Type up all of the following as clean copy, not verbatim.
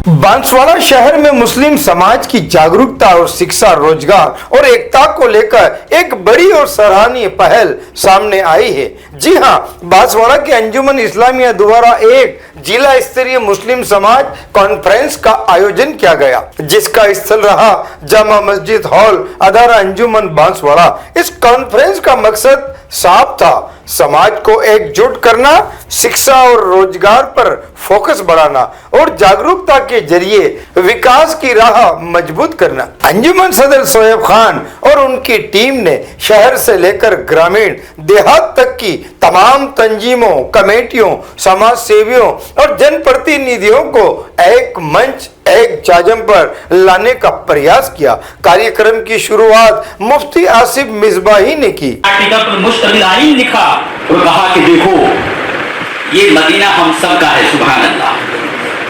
बांसवाड़ा शहर में मुस्लिम समाज की जागरूकता और शिक्षा, रोजगार और एकता को लेकर एक बड़ी और सराहनीय पहल सामने आई है। जी हां, बांसवाड़ा के अंजुमन इस्लामिया द्वारा एक जिला स्तरीय मुस्लिम समाज कॉन्फ्रेंस का आयोजन किया गया, जिसका स्थल रहा जामा मस्जिद हॉल अदारा अंजुमन बांसवाड़ा। इस कॉन्फ्रेंस का मकसद साफ था, समाज को एकजुट करना, शिक्षा और रोजगार पर फोकस बढ़ाना और जागरूकता के जरिए विकास की राह मजबूत करना। अंजुमन सदर शोएब खान और उनकी टीम ने शहर से लेकर ग्रामीण देहात तक की तमाम तंजीमों, कमेटियों, समाज सेवियों और जनप्रतिनिधियों को एक मंच, एक जाजम पर लाने का प्रयास किया। कार्यक्रम की शुरुआत मुफ्ती आसिफ मिसबाही ने की। आर्टिकल पर मुश्तमिल आइन लिखा और कहा कि देखो ये मदीना हम सब का है, सुभान अल्लाह।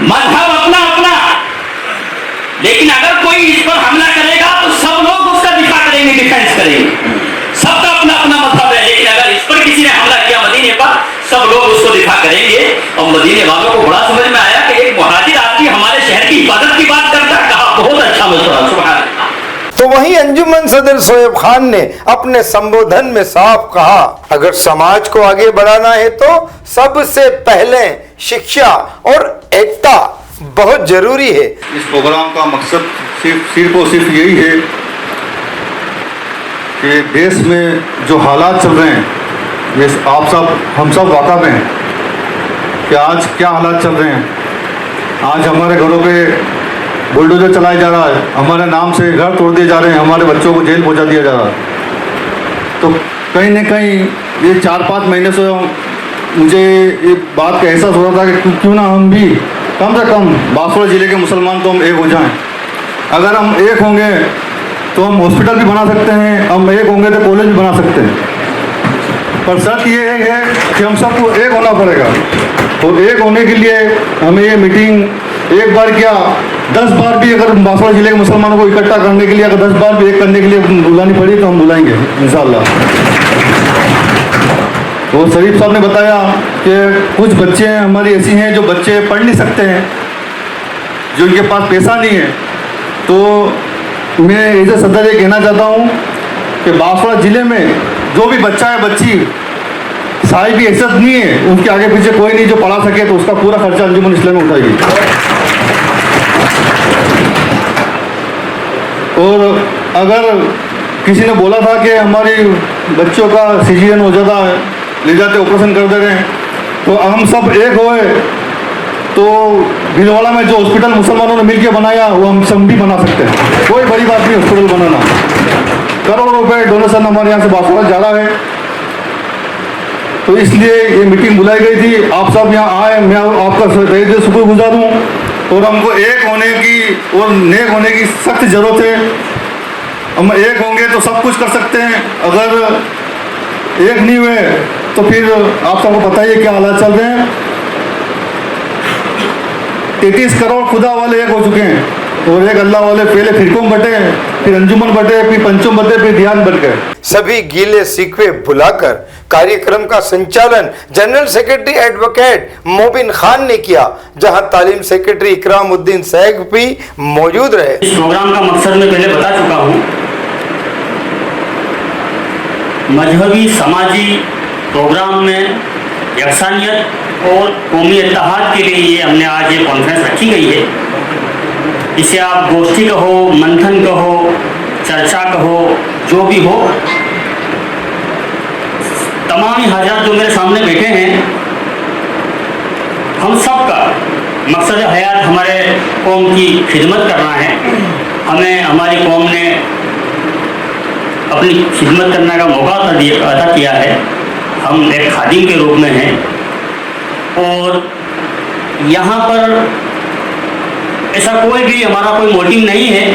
मजहब अपना अपना, लेकिन अगर कोई इस पर हमला करेगा तो सब लोग उसका दिफा करेंगे, डिफेंस करेंगे। सबका अपना अपना मजहब है, लेकिन अगर इस पर किसी ने हमला किया मदीने पर, सब लोग उसको दिफा करेंगे। और मदीने वालों को बड़ा समझ में आया कि एक मुहाजिर आदमी हमारे शहर की हिफाजत की बात करता है। कहा बहुत अच्छा मशवरा, सुभान अल्लाह। तो वहीं अंजुमन सदर शोएब खान ने अपने संबोधन में साफ कहा, अगर समाज को आगे बढ़ाना है तो सबसे पहले शिक्षा और एकता बहुत जरूरी है। इस प्रोग्राम का मकसद सिर्फ और सिर्फ यही है कि देश में जो हालात चल रहे हैं, ये आप सब हम सब वाक़ा में हैं कि आज क्या हालात चल रहे हैं। आज हमारे घरों पे बुलडोजर चलाया जा रहा है, हमारे नाम से घर तोड़ दिए जा रहे हैं, हमारे बच्चों को जेल पहुंचा दिया जा रहा है। तो कहीं न कहीं ये 4-5 महीने से मुझे ये बात का एहसास हो रहा था कि क्यों ना हम भी कम से कम बांसवाड़ा ज़िले के मुसलमान तो हम एक हो जाएं। अगर हम एक होंगे तो हम हॉस्पिटल भी बना सकते हैं, हम एक होंगे तो कॉलेज भी बना सकते हैं। पर शर्त ये है कि हम सबको एक होना पड़ेगा। तो एक होने के लिए हमें ये मीटिंग एक बार क्या 10 बार भी, अगर बांसवाड़ा जिले के मुसलमानों को इकट्ठा करने के लिए अगर 10 बार भी एक करने के लिए बुलानी पड़ी तो हम बुलाएंगे इंशाअल्लाह। तो शरीफ साहब ने बताया कि कुछ बच्चे हमारी ऐसी हैं जो बच्चे पढ़ नहीं सकते हैं, जो इनके पास पैसा नहीं है। तो मैं ऐसे सदर ये कहना चाहता हूँ कि बांसवाड़ा ज़िले में जो भी बच्चा है, बच्ची साहिब भी हैसियत नहीं है, उनके आगे पीछे कोई नहीं जो पढ़ा सके, तो उसका पूरा खर्चा अंजुमन इस्लामिया उठाएगी। और अगर किसी ने बोला था कि हमारी बच्चों का सीजन हो जाता है, ले जाते ऑपरेशन कर दे रहे हैं, तो हम सब एक होए तो भिलवाड़ा में जो हॉस्पिटल मुसलमानों ने मिलकर बनाया वो हम सब भी बना सकते हैं। कोई बड़ी बात नहीं हॉस्पिटल बनाना। करोड़ों रुपए डोनेशन हमारे यहाँ से बांसवाड़ा जा रहा है। तो इसलिए ये मीटिंग बुलाई गई थी, आप सब यहाँ आए, मैं आपका तहे दिल से शुक्रगुजार हूँ। और हमको एक होने की और नेक होने की सख्त ज़रूरत है। हम एक होंगे तो सब कुछ कर सकते हैं, अगर एक नहीं हुए तो फिर आप सबको पता ही है क्या हालात चल रहे हैं। 33 करोड़ खुदा वाले एक हो चुके हैं और एक अल्लाह वाले पहले फिरकों बटे, फिर अंजुमन बटे, फिर पंचों बटे, फिर ध्यान बट गए। सभी गीले शिकवे भुलाकर कार्यक्रम का संचालन general secretary advocate Mobin Khan ने किया, जहां तालीम सेक्रेटरी इकरामुद्दीन शेख भी मौजूद रहे। इस प्रोग्राम का मकसद मैं पहले बता चुका हूँ। मजहबी समाजी प्रोग्राम में यकसानियत और कौमी इत्तेहाद के लिए ये हमने आज ये कॉन्फ्रेंस रखी गई है। इसे आप गोष्ठी कहो, मंथन कहो, चर्चा कहो, जो भी हो, तमाम हज़रात जो मेरे सामने बैठे हैं, हम सब का मकसद हयात हमारे कौम की खिदमत करना है। हमें हमारी कौम ने अपनी खिदमत करने का मौका अदा किया है। हम एक खादिम के रूप में हैं और यहाँ पर ऐसा कोई भी हमारा कोई मोटिव नहीं है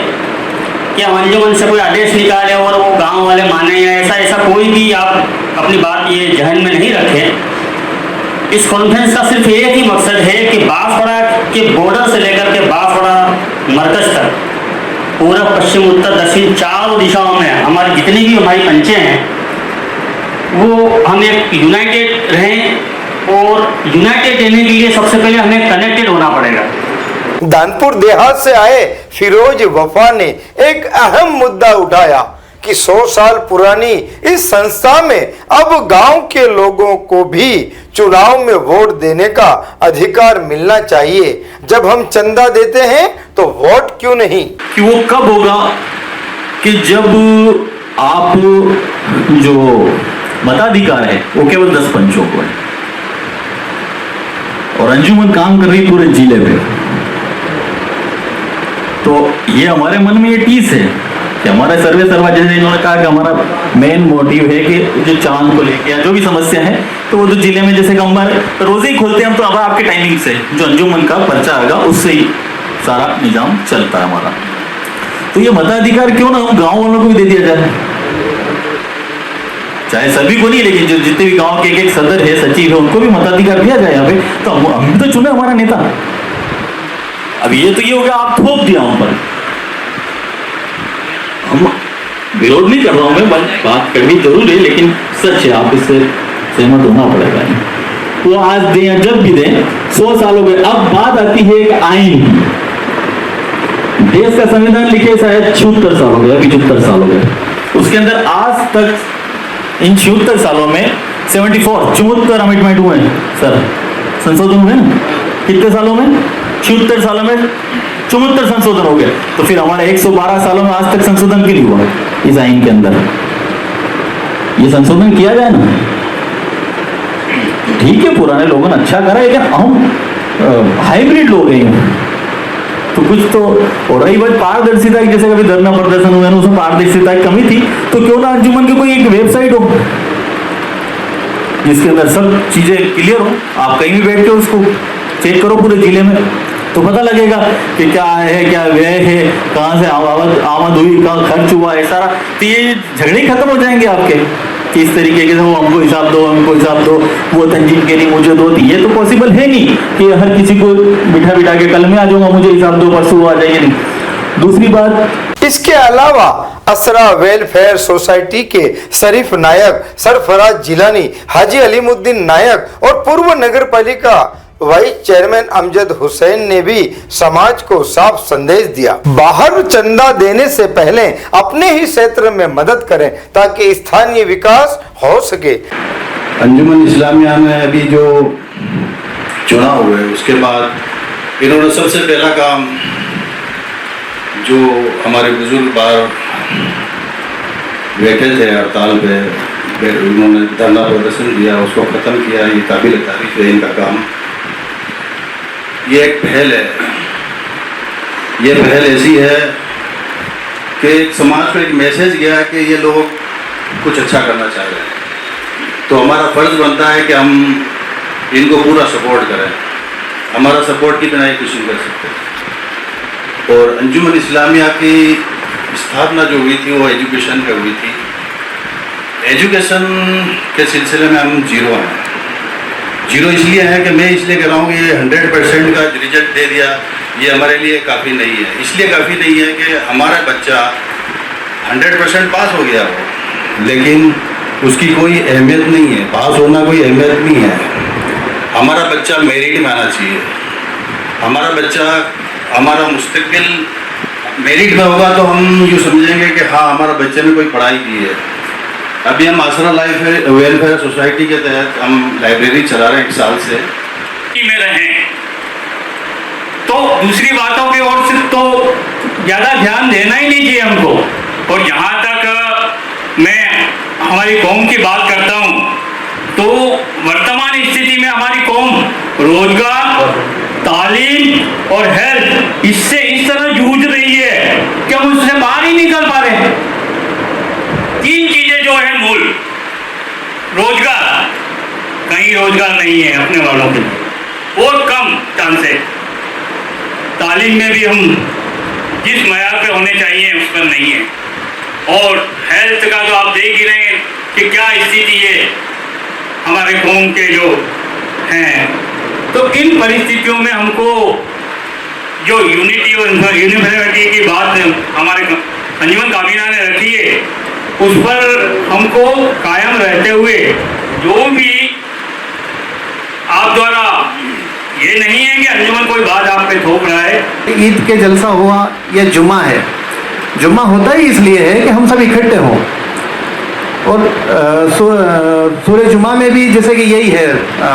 कि हम अंजुमन से कोई आदेश निकाले और वो गांव वाले माने, या ऐसा कोई भी आप अपनी बात ये जहन में नहीं रखें। इस कॉन्फ्रेंस का सिर्फ एक ही मकसद है कि बांसवाड़ा के बॉर्डर से लेकर के बांसवाड़ा मरकज तक पूरा पश्चिम, उत्तर, दक्षिण चारों दिशाओं में हमारी जितनी भी हमारी पंचे हैं वो हम एक यूनाइटेड रहें। और यूनाइटेड रहने के लिए सबसे पहले हमें कनेक्टेड होना पड़ेगा। दानपुर देहात से आए फिरोज वफा ने एक अहम मुद्दा उठाया कि 100 साल पुरानी इस संस्था में अब गांव के लोगों को भी चुनाव में वोट देने का अधिकार मिलना चाहिए। जब हम चंदा देते हैं तो वोट क्यों नहीं? कि वो कब होगा कि जब आप जो मताधिकार है वो केवल 10 पंचों को है और अंजुमन काम कर रही पूरे जिले पे। तो ये हमारे मन में ये टीस है कि हमारा सर्वे सर्वा, जैसे इन्होंने कहा कि हमारा मेन मोटिव है कि जो चांद को लेके या जो भी समस्या है तो वो तो जिले में जैसे कि हमारे रोजे ही खोलते हैं हम, तो अब आपके टाइमिंग से जो अंजुमन का पर्चा आएगा उससे ही सारा निजाम चलता है हमारा। तो ये मताधिकार क्यों ना हम गांव वालों को भी दे दिया जाए, चाहे सभी को नहीं लेकिन जो जितने भी गांव के एक सदर है, सचिव है, उनको भी मताधिकार दिया जाए यहाँ पे। तो हम तो चुने हमारा नेता। अब ये तो ये हो गया आप थोप दिया हम पर। हम विरोध नहीं कर रहा हूं मैं, बात करनी जरूर है लेकिन सच है, आप इससे सहमत होना पड़ेगा। तो आज दें जब भी दें, 100 साल हो गए। अब बात आती है एक आईन की। देश का संविधान लिखे शायद 76 साल हो गया, 75 साल हो गए। उसके अंदर आज तक इन 76 सालों में 74 अमेंडमेंट हुए हैं सर, संशोधन हुए ना। कितने सालों में? 76 सालों में 74 संशोधन हो गए। तो फिर हमारे 112 सालों में आज तक संशोधन क्यों नहीं हुआ इस आइन के अंदर? ये संशोधन किया जाए ना। ठीक है, पुराने लोगों ने अच्छा करा, लेकिन हम हाइब्रिड लोग हैं तो कुछ तो। और रही बात पारदर्शिता की, जैसे कभी धरना प्रदर्शन हुआ ना, उसमें पारदर्शिता की कमी थी, तो क्यों ना अंजुमन की कोई एक वेबसाइट हो जिसके अंदर सब चीजें क्लियर हो। आप कहीं भी बैठ के उसको चेक करो पूरे जिले में, तो पता लगेगा कि क्या है, क्या व्यय है, कहाँ से आमद हुई, कहाँ खर्च हुआ है, सारा। तो ये झगड़े खत्म हो जाएंगे आपके कि इस तरीके के वो हमको हिसाब दो, हमको हिसाब दो, वो तंजीम के नहीं मुझे दो। ये तो पॉसिबल है नहीं कि हर किसी को बिठा बिठा के कल में आ जाऊंगा, मुझे हिसाब दो, परसों आ जाइए। नहीं। दूसरी बात, इसके अलावा असरा वेलफेयर सोसाइटी के शरीफ नायक, सरफराज जिलानी, हाजी अलीमुद्दीन नायक और पूर्व नगर पालिका वाइस चेयरमैन अमजद हुसैन ने भी समाज को साफ संदेश दिया, बाहर चंदा देने से पहले अपने ही क्षेत्र में मदद करें ताकि स्थानीय विकास हो सके। अंजुमन इस्लामिया में अभी जो चुनाव हुए उसके बाद इन्होंने सबसे पहला काम, जो हमारे बुजुर्ग बाहर बैठे थे हड़ताल पे, उन्होंने धरना प्रदर्शन दिया, उसको ख़त्म किया। ये काबिल तारीफ है इनका काम। ये एक पहल है। ये पहल ऐसी है कि समाज को एक मैसेज गया कि ये लोग कुछ अच्छा करना चाह रहे हैं, तो हमारा फ़र्ज़ बनता है कि हम इनको पूरा सपोर्ट करें। हमारा सपोर्ट की बिना ये कुछ नहीं कर सकते। और अंजुमन इस्लामिया की स्थापना जो हुई थी वो एजुकेशन पे हुई थी। एजुकेशन के सिलसिले में हम जीरो हैं। जीरो इसलिए है कि मैं इसलिए कह रहा हूँ कि ये 100% का रिजल्ट दे दिया, ये हमारे लिए काफ़ी नहीं है। इसलिए काफ़ी नहीं है कि हमारा बच्चा 100% पास हो गया हो, लेकिन उसकी कोई अहमियत नहीं है। पास होना कोई अहमियत नहीं है। हमारा बच्चा मेरिट में आना चाहिए। हमारा बच्चा, हमारा मुस्तकिल मेरिट में होगा तो हम यूँ समझेंगे कि हाँ हमारा बच्चे ने कोई पढ़ाई की है। अभी हम आसरा लाइफ वेलफेयर सोसाइटी के तहत हम लाइब्रेरी चला रहे हैं 1 साल से। में रहें तो दूसरी बातों की ओर से तो ज़्यादा ध्यान देना ही नहीं चाहिए हमको। और जहाँ तक मैं हमारी कौम की बात करता हूँ तो वर्तमान स्थिति में हमारी कौम रोजगार, तालीम और हेल्थ इससे इस तरह जूझ रही है कि हम उससे बाहर ही निकल पा रहे हैं। 3 चीजें जो है मूल, रोजगार, कहीं रोजगार नहीं है अपने वालों के, और कम चांस है। तालीम में भी हम जिस मयार पे होने चाहिए उस पर नहीं है। और हेल्थ का तो आप देख ही रहे हैं कि क्या स्थिति है हमारे कौम के जो हैं। तो इन परिस्थितियों में हमको जो यूनिटी और यूनिवर्सिटी की बात हमारे अंजुमन काबीना ने रखी है उस पर हमको कायम रहते हुए जो भी आप द्वारा ये नहीं है कि अंजुमन कोई बात आप पे थोप रहा है। ईद के जलसा हुआ, यह जुम्मा है। जुम्मा होता ही इसलिए है कि हम सब इकट्ठे हों। और सूरह जुम्मा में भी जैसे कि यही है,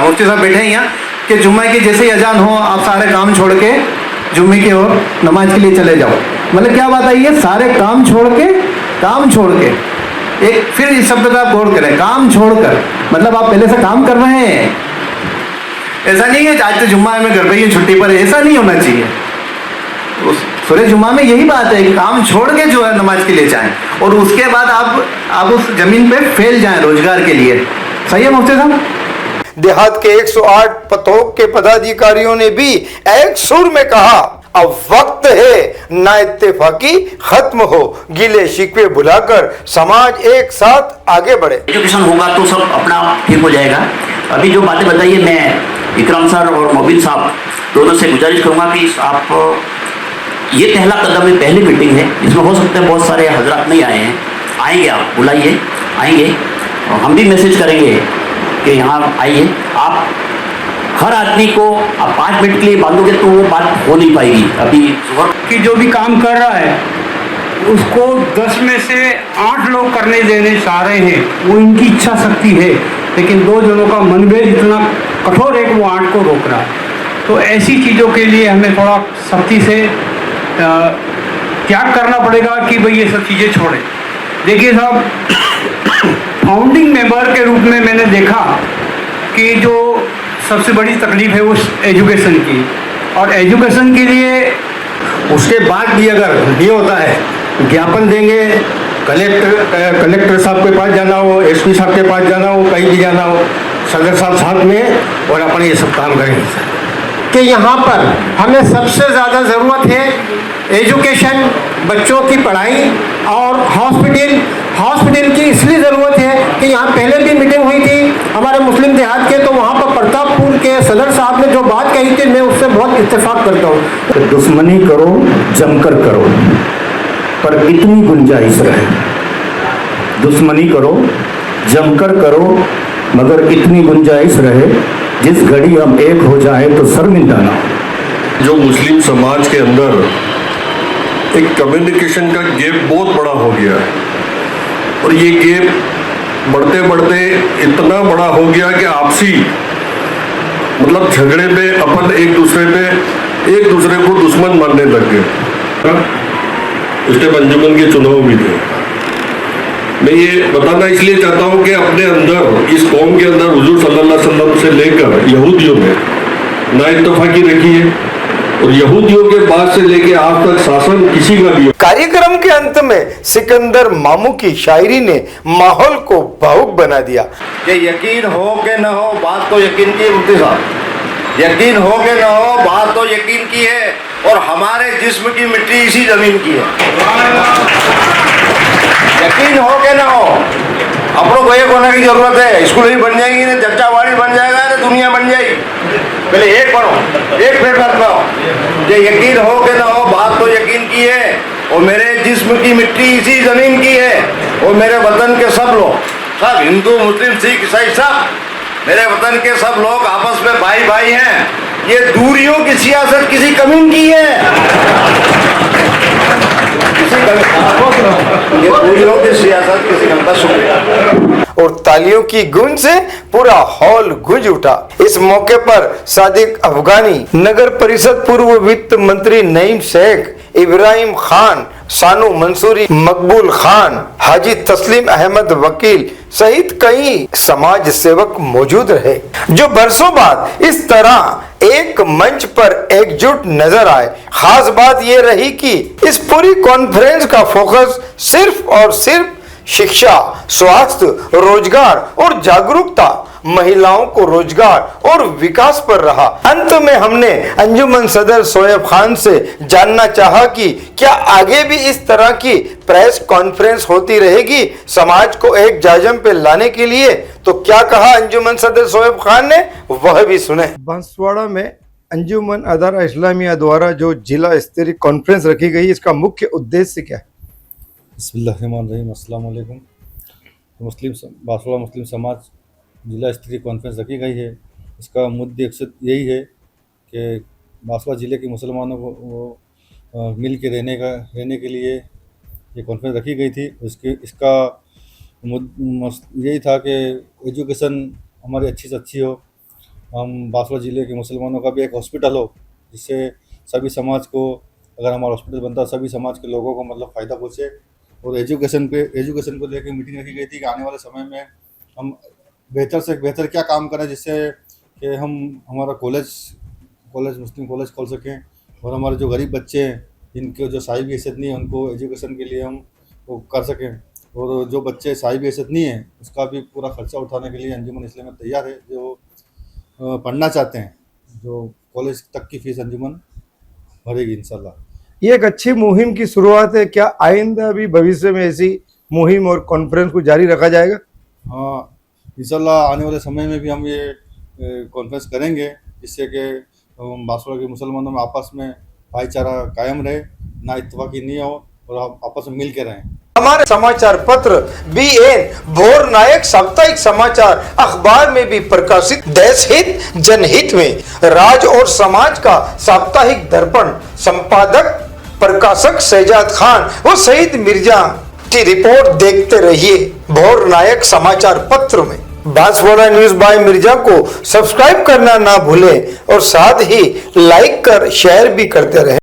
मुफ्ती साहब बैठे हैं यहाँ, कि जुम्मे की जैसे ही अजान हो आप सारे काम छोड़ के जुम्मे की ओर नमाज के लिए चले जाओ। मतलब क्या बात आई है, सारे काम छोड़ के एक फिर इस शब्द पर आप गौर करें, काम छोड़कर, मतलब आप पहले से काम कर रहे हैं। ऐसा नहीं है आज तो जुम्मा है मैं घर पे ही छुट्टी पर, ऐसा नहीं होना चाहिए। उस सूरह जुम्मा में यही बात है कि काम छोड़ के जो है नमाज के लिए जाएं और उसके बाद आप उस जमीन पे फैल जाएं रोजगार के लिए। सही है मुफ्ती साहब? देहात के 108 पतोक के पदाधिकारियों ने भी एक सुर में कहा, अब वक्त है ना इत्तेफाकी खत्म हो, गिले शिकवे भुलाकर समाज एक साथ आगे बढ़े। एजुकेशन होगा तो सब अपना ठीक हो जाएगा। अभी जो बातें बताइए, मैं इकराम सर और मोबिन साहब दोनों से गुजारिश करूंगा कि आप ये पहला कदम है, पहली मीटिंग है, इसमें हो सकता है बहुत सारे हजरात नहीं आए हैं, आएंगे, आप बुलाइए, आएंगे और हम भी मैसेज करेंगे कि यहाँ आइए। आप हर आदमी को आप 5 मिनट के लिए बांधोगे तो वो बात हो नहीं पाएगी। अभी कि जो भी काम कर रहा है उसको 10 में से 8 लोग करने देने चाह रहे हैं, वो इनकी इच्छा शक्ति है, लेकिन 2 जनों का मनभेद इतना कठोर है कि वो 8 को रोक रहा है। तो ऐसी चीज़ों के लिए हमें थोड़ा सख्ती से त्याग करना पड़ेगा कि भाई ये सब चीज़ें छोड़ें। देखिए साहब, फाउंडिंग मेंबर के रूप में मैंने देखा कि जो सबसे बड़ी तकलीफ है वो एजुकेशन की, और एजुकेशन के लिए उसके बाद भी अगर ये होता है, ज्ञापन देंगे, कलेक्टर साहब के पास जाना हो, एसपी साहब के पास जाना हो, कहीं भी जाना हो, सदर साहब साथ में, और अपन ये सब काम करेंगे कि यहाँ पर हमें सबसे ज़्यादा ज़रूरत है एजुकेशन, बच्चों की पढ़ाई और हॉस्पिटल की इसलिए ज़रूरत है कि यहाँ पहले भी मीटिंग हुई थी हमारे मुस्लिम देहात के, तो वहाँ पर प्रतापपुर के सदर साहब ने जो बात कही थी मैं उससे बहुत इत्तेफाक करता हूँ। दुश्मनी करो, जमकर करो, पर इतनी गुंजाइश रहे। दुश्मनी करो, जमकर करो, मगर इतनी गुंजाइश रहे जिस घड़ी हम एक हो जाए तो शर्मिंदा ना हो। जो मुस्लिम समाज के अंदर एक कम्युनिकेशन का गैप बहुत बड़ा हो गया है, और ये गैप बढ़ते बढ़ते इतना बड़ा हो गया कि आपसी मतलब झगड़े पे अपन एक दूसरे को दुश्मन मानने लग गए। इसलिए अंजुमन के चुनाव भी थे। मैं ये बताना इसलिए चाहता हूँ कि अपने अंदर, इस कौम के अंदर हुजूर सल्लल्लाहु अलैहि वसल्लम से लेकर यहूदियों में नाइत्तफाकी रखी है, और यहूदियों के बाद से लेके आज तक शासन किसी का भी। कार्यक्रम के अंत में सिकंदर मामू की शायरी ने माहौल को भावुक बना दिया। कि यकीन हो कि न हो, बात तो यकीन की है मुफ्ती साहब, यकीन हो कि न हो, बात तो यकीन की है, और हमारे जिस्म की मिट्टी इसी जमीन की है। यकीन हो के ना हो, अपनों को एक होने की जरूरत है। स्कूल ही बन जाएगी ना, चर्चावाड़ी बन जाएगा ना, दुनिया बन जाएगी। पहले एक बनो, एक प्लेटफॉर्म पाओ। ये यकीन हो के ना हो, बात तो यकीन की है, और मेरे जिस्म की मिट्टी इसी जमीन की है, और मेरे वतन के सब लोग, सब हिंदू मुस्लिम सिख ईसाई, सब मेरे वतन के सब लोग आपस में भाई भाई हैं। ये दूरियों की सियासत किसी कमीन की है, ये दूरियों की सियासत किसी कमीन। और तालियों की गूंज से पूरा हॉल गूंज उठा। इस मौके पर सादिक अफगानी, नगर परिषद पूर्व वित्त मंत्री नईम शेख, इब्राहिम खान, सानू मंसूरी, मकबूल खान, हाजी तस्लीम अहमद वकील सहित कई समाज सेवक मौजूद रहे, जो बरसों बाद इस तरह एक मंच पर एकजुट नजर आए। खास बात यह रही कि इस पूरी कॉन्फ्रेंस का फोकस सिर्फ और सिर्फ शिक्षा, स्वास्थ्य, रोजगार और जागरूकता, महिलाओं को रोजगार और विकास पर रहा। अंत में हमने अंजुमन सदर शोएब खान से जानना चाहा कि क्या आगे भी इस तरह की प्रेस कॉन्फ्रेंस होती रहेगी समाज को एक जाजम पे लाने के लिए। तो क्या कहा अंजुमन सदर शोएब खान ने, वह भी सुने। बांसवाड़ा में अंजुमन अदारा इस्लामिया द्वारा जो जिला स्तरीय कॉन्फ्रेंस रखी गई, इसका मुख्य उद्देश्य क्या है? बिस्मिल्लाहिर्रहमानिर्रहीम, अस्सलाम वालेकुम। बांसवाड़ा मुस्लिम समाज जिला स्तरीय कॉन्फ्रेंस रखी गई है। इसका मुख्य मकसद यही है कि बांसवाड़ा ज़िले के मुसलमानों को मिल के रहने के लिए ये कॉन्फ्रेंस रखी गई थी। इसका यही था कि एजुकेशन हमारी अच्छी से अच्छी हो, हम बांसवाड़ा ज़िले के मुसलमानों का भी एक हॉस्पिटल हो, जिससे सभी समाज को, अगर हमारा हॉस्पिटल बनता है सभी समाज के लोगों को मतलब फ़ायदा पहुँचे। और एजुकेशन को लेकर मीटिंग रखी गई थी कि आने वाले समय में हम बेहतर से बेहतर क्या काम करें, जिससे कि हम हमारा मुस्लिम कॉलेज खोल सकें और हमारे जो गरीब बच्चे हैं जिनके जो साहिब हैसियत नहीं है उनको एजुकेशन के लिए हम वो कर सकें, और जो बच्चे साहिब हैसियत नहीं है उसका भी पूरा खर्चा उठाने के लिए अंजुमन इस्लामिया तैयार है। जो पढ़ना चाहते हैं, जो कॉलेज तक की फ़ीस अंजुमन भरेगी इंशाल्लाह। ये एक अच्छी मुहिम की शुरुआत है। क्या आइंदा भी भविष्य में ऐसी मुहिम और कॉन्फ्रेंस को जारी रखा जाएगा? हाँ, इंशाल्लाह आने वाले समय में भी हम ये कॉन्फ्रेंस करेंगे, जिससे कि बांसवाड़ा के मुसलमानों में आपस में भाईचारा कायम रहे, ना इत्तफाकी नहीं हो और आपस में मिल के रहें। हमारे समाचार पत्र BN भोर नायक साप्ताहिक समाचार अखबार में भी प्रकाशित देश हित जनहित में राज और समाज का साप्ताहिक दर्पण संपादक प्रकाशक शहजाद खान व शहीद मिर्जा की रिपोर्ट देखते रहिए भोर नायक समाचार पत्र में। बांसवाड़ा न्यूज बाय मिर्जा को सब्सक्राइब करना ना भूलें और साथ ही लाइक कर शेयर भी करते रहें।